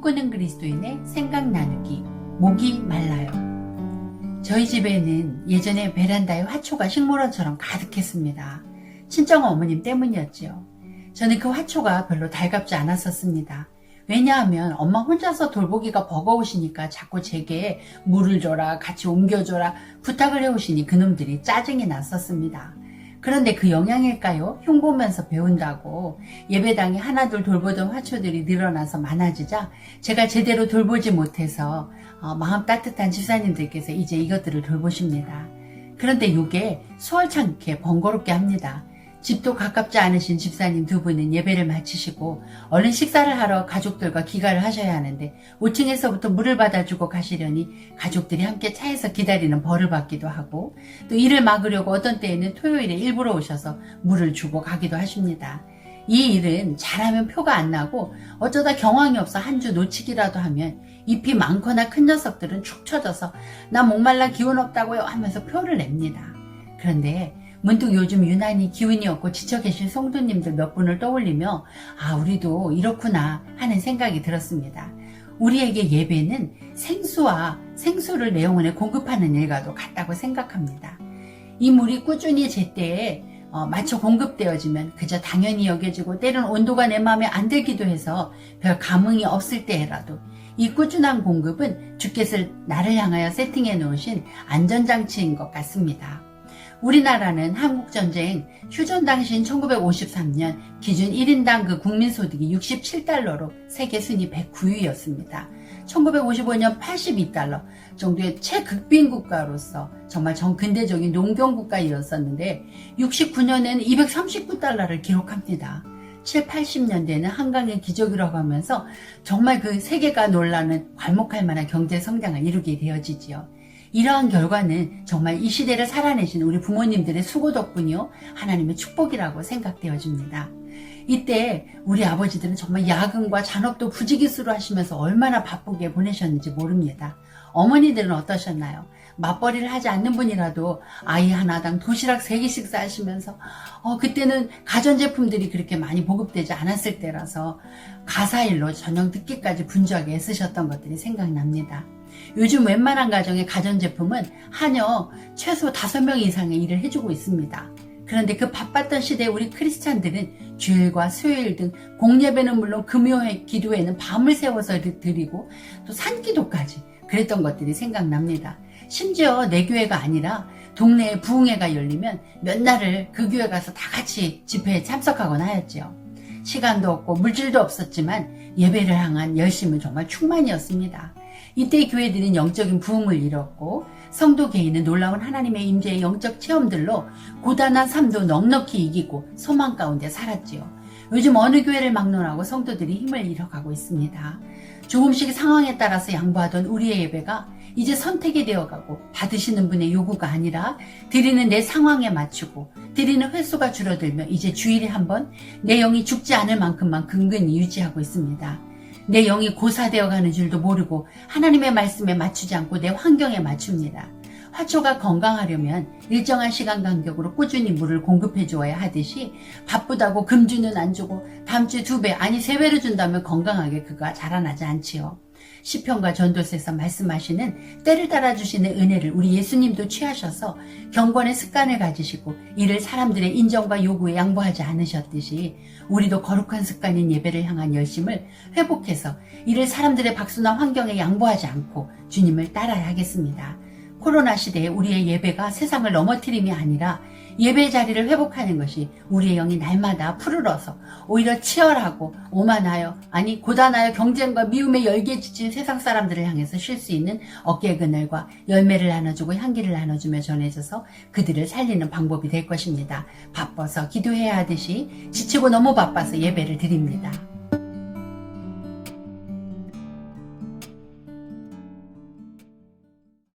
꿈꾸는 그리스도인의 생각 나누기. 목이 말라요. 저희 집에는 예전에 베란다에 화초가 식물원처럼 가득했습니다. 친정 어머님 때문이었지요. 저는 그 화초가 별로 달갑지 않았었습니다. 왜냐하면 엄마 혼자서 돌보기가 버거우시니까 자꾸 제게 물을 줘라, 같이 옮겨줘라 부탁을 해오시니 그놈들이 짜증이 났었습니다. 그런데 그 영향일까요? 흉보면서 배운다고 예배당에 하나둘 돌보던 화초들이 늘어나서 많아지자 제가 제대로 돌보지 못해서 마음 따뜻한 집사님들께서 이제 이것들을 돌보십니다. 그런데 이게 수월찮게 번거롭게 합니다. 집도 가깝지 않으신 집사님 두 분은 예배를 마치시고 얼른 식사를 하러 가족들과 귀가를 하셔야 하는데 5층에서부터 물을 받아주고 가시려니 가족들이 함께 차에서 기다리는 벌을 받기도 하고 또 일을 막으려고 어떤 때에는 토요일에 일부러 오셔서 물을 주고 가기도 하십니다. 이 일은 잘하면 표가 안 나고 어쩌다 경황이 없어 한 주 놓치기라도 하면 잎이 많거나 큰 녀석들은 축 처져서 나 목말라 기운 없다고요 하면서 표를 냅니다. 그런데 문득 요즘 유난히 기운이 없고 지쳐 계신 성도님들 몇 분을 떠올리며 우리도 이렇구나 하는 생각이 들었습니다. 우리에게 예배는 생수를 내 영혼에 공급하는 일과도 같다고 생각합니다. 이 물이 꾸준히 제때에 맞춰 공급되어지면 그저 당연히 여겨지고 때로는 온도가 내 마음에 안 들기도 해서 별 감흥이 없을 때라도 이 꾸준한 공급은 주께서 나를 향하여 세팅해 놓으신 안전장치인 것 같습니다. 우리나라는 한국전쟁 휴전 당시인 1953년 기준 1인당 그 국민소득이 67달러로 세계 순위 109위였습니다. 1955년 82달러 정도의 최극빈 국가로서 정말 전근대적인 농경국가였었는데 69년에는 239달러를 기록합니다. 7, 80년대는 한강의 기적이라고 하면서 정말 그 세계가 놀라는 괄목할 만한 경제 성장을 이루게 되어지지요. 이러한 결과는 정말 이 시대를 살아내신 우리 부모님들의 수고 덕분이요 하나님의 축복이라고 생각되어집니다. 이때 우리 아버지들은 정말 야근과 잔업도 부지기수로 하시면서 얼마나 바쁘게 보내셨는지 모릅니다. 어머니들은 어떠셨나요? 맞벌이를 하지 않는 분이라도 아이 하나당 도시락 3개씩 싸시면서 그때는 가전제품들이 그렇게 많이 보급되지 않았을 때라서 가사일로 저녁 늦게까지 분주하게 애쓰셨던 것들이 생각납니다. 요즘 웬만한 가정의 가전제품은 하녀 최소 5명 이상의 일을 해주고 있습니다. 그런데 그 바빴던 시대에 우리 크리스찬들은 주일과 수요일 등 공예배는 물론 금요일 기도회는 밤을 새워서 드리고 또 산기도까지 그랬던 것들이 생각납니다. 심지어 내 교회가 아니라 동네에 부흥회가 열리면 몇 날을 그 교회 가서 다 같이 집회에 참석하곤 하였지요. 시간도 없고 물질도 없었지만 예배를 향한 열심은 정말 충만이었습니다. 이때 교회들은 영적인 부흥을 이뤘고 성도 개인은 놀라운 하나님의 임재의 영적 체험들로 고단한 삶도 넉넉히 이기고 소망 가운데 살았지요. 요즘 어느 교회를 막론하고 성도들이 힘을 잃어가고 있습니다. 조금씩 상황에 따라서 양보하던 우리의 예배가 이제 선택이 되어가고 받으시는 분의 요구가 아니라 드리는 내 상황에 맞추고 드리는 횟수가 줄어들며 이제 주일에 한 번 내 영이 죽지 않을 만큼만 근근히 유지하고 있습니다. 내 영이 고사되어 가는 줄도 모르고 하나님의 말씀에 맞추지 않고 내 환경에 맞춥니다. 화초가 건강하려면 일정한 시간 간격으로 꾸준히 물을 공급해 주어야 하듯이 바쁘다고 금주는 안 주고 다음 주에 2배 아니 3배를 준다면 건강하게 그가 자라나지 않지요. 시편과 전도서에서 말씀하시는 때를 따라 주시는 은혜를 우리 예수님도 취하셔서 경건의 습관을 가지시고 이를 사람들의 인정과 요구에 양보하지 않으셨듯이 우리도 거룩한 습관인 예배를 향한 열심을 회복해서 이를 사람들의 박수나 환경에 양보하지 않고 주님을 따라야 하겠습니다. 코로나 시대에 우리의 예배가 세상을 넘어뜨림이 아니라 예배 자리를 회복하는 것이 우리의 영이 날마다 푸르러서 오히려 치열하고 오만하여 아니 고단하여 경쟁과 미움에 열기에 지친 세상 사람들을 향해서 쉴 수 있는 어깨 그늘과 열매를 나눠주고 향기를 나눠주며 전해져서 그들을 살리는 방법이 될 것입니다. 바빠서 기도해야 하듯이 지치고 너무 바빠서 예배를 드립니다.